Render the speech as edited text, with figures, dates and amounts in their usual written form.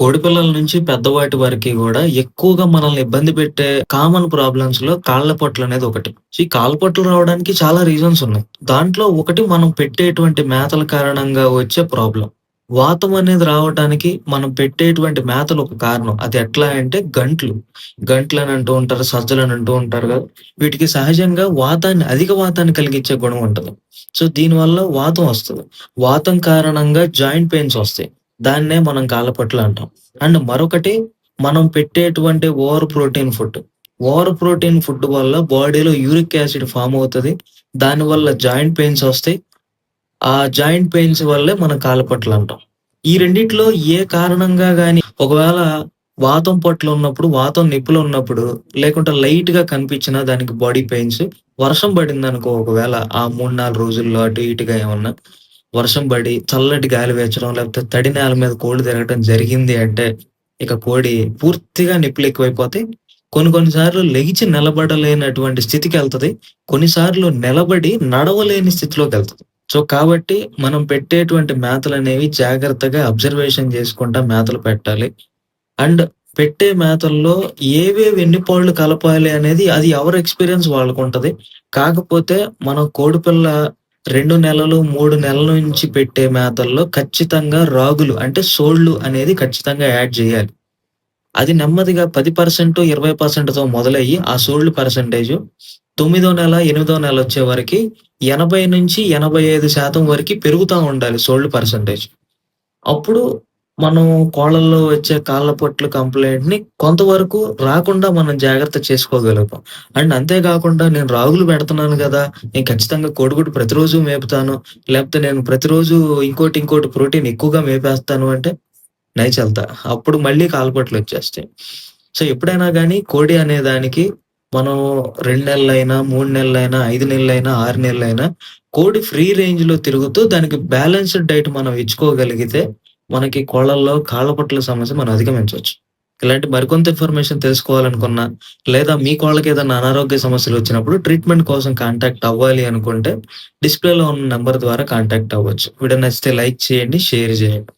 కోడిపిల్లల నుంచి పెద్దవాటి వరకి గూడా ఎక్కువగా మనల్ని ఇబ్బంది పెట్టే కామన్ ప్రాబ్లమ్స్‌లో కాళ్ళపొట్లనేది ఒకటి. ఈ కాళ్ళపొట్లు రావడానికి చాలా రీజన్స్ ఉన్నాయి. దాంట్లో ఒకటి మనం పెట్టేటువంటి మేతల కారణంగా వచ్చే ప్రాబ్లమ్. వాతం అనేది రావటానికి మనం పెట్టేటువంటి మేతలు ఒక కారణం. అది ఎట్లా అంటే గంట్లు. గంట్లని అంటూ ఉంటారు, సజ్జలని అంటూ ఉంటారు గదా! వీటికి సహజంగా అధిక వాతాన్ని కలిగించే గుణం ఉంటది. సో, దీనివల్ల వాతం వస్తది. వాతం కారణంగా జాయింట్ పెయిన్స్ వస్తాయి. దాన్నే మనం కాళ్ళపట్లు అంటాం. అండ్ మరొకటి మనం పెట్టేటువంటి over protein food. Over protein food వల్ల బాడీలో యూరిక్ యాసిడ్ ఫార్మ్ అవుతది. దానివల్ల జాయింట్ పెయిన్స్ ఒస్తాయి. ఆ జాయింట్ పెయిన్స్ వల్లే మనం కాళ్ళపట్లు అంటాం. ఈ రెండిట్లో ఏ కారణంగా గాని ఒకవేళ వాతం పట్లున్నప్పుడు, వాతం నొప్పులున్నప్పుడు లేకుంటే లైట్‌గా కనిపించినా దానికి బాడీ పెయిన్స్, వర్షం పడిందనుకో ఒకవేళ ఆ 3, 4 రోజుల్లో అటు ఇటుగా ఏమన్నా వర్షం పడి, చల్లటి గాలి వీచడం, లేకపోతే తడి నేల మీద కోళ్ళు తిరగటం జరిగింది అంటే, ఇక కోడి పూర్తిగా నొప్పులెక్కువైపోతాయి. కొన్ని కొన్ని సార్లు లెగిచి నిలబడలేనటువంటి స్థితికెళ్తది. కొన్నిసార్లు నిలబడి నడవలేని స్థితిలోకెళ్తది. సో, కాబట్టి మనం పెట్టేటువంటి మేతలనేవి జాగ్రత్తగా అబ్జర్వేషన్ చేసుకుంటా మేతలు పెట్టాలి. అండ్ పెట్టే మేతల్లో ఏవేవి ఎన్ని పాళ్ళు కలపాలి అనేది అది ఎవరి ఎక్స్‌పీరియన్స్ వాళ్ళకుంటది. కాకపోతే మనం కోడిపిల్ల 2 నెలలు, 3 నెలల నుంచి పెట్టే మేతల్లో ఖచ్చితంగా రాగులు అంటే సోళ్ళు అనేది ఖచ్చితంగా యాడ్ జేయాలి. అది నెమ్మదిగా 10% 20%తో మొదలయ్యి ఆ సోళ్ళు పర్సెంటేజు తొమ్మిదో నెల, ఎనిమిదో నెలొచ్చే వరకి 80-85% వరకి పెరుగుతా ఉండాలి సోళ్ళు పర్సెంటేజ్. అప్పుడు మనం కోళ్ళల్లో వచ్చే కాళ్ళపొట్ల కంప్లెయింట్‌ని కొంతవరకు రాకుండా మనం జాగ్రత్త చేసుకోగలుగుతాం. అండ్ అంతే కాకుండా నేను రాగులు పెడుతున్నాను గదా! నేను ఖచ్చితంగా కోడిగుడ్డు ప్రతిరోజు మేపుతాను. లేకపోతే నేను ప్రతిరోజు ఇంకోటి ప్రోటీన్ ఎక్కువగా మేపేస్తాను అంటే నై చల్తా. అప్పుడు మళ్ళీ కాళ్ళపొట్లొచ్చేస్తాయి. సో, ఎప్పుడైనా గానీ కోడి అనే దానికి మనం 2 నెలలైనా, 3 నెలలైనా, 5 నెలలైనా, 6 నెలలైనా కోడి ఫ్రీ రేంజ్‌లో తిరుగుతూ దానికి బ్యాలెన్స్‌డ్ డైట్ మనం ఇచ్చుకోగలిగితే మనకి కోళ్ళల్లో కాళ్ళపొట్ల సమస్య మనం అధిగమించొచ్చు. ఇలాంటి మరికొంత ఇన్ఫర్మేషన్ తెలుసుకోవాలనుకున్నా, లేదా మీ కోళ్ళకేదన్నా అనారోగ్య సమస్యలొచ్చినప్పుడు ట్రీట్‌మెంట్ కోసం కాంటాక్ట్ అవ్వాలి అనుకుంటే డిస్‌ప్లేలో ఉన్న నంబర్ ద్వారా కాంటాక్ట్ అవ్వచ్చు. వీడియో నచ్చితే లైక్ చేయండి, షేర్ జేయండి.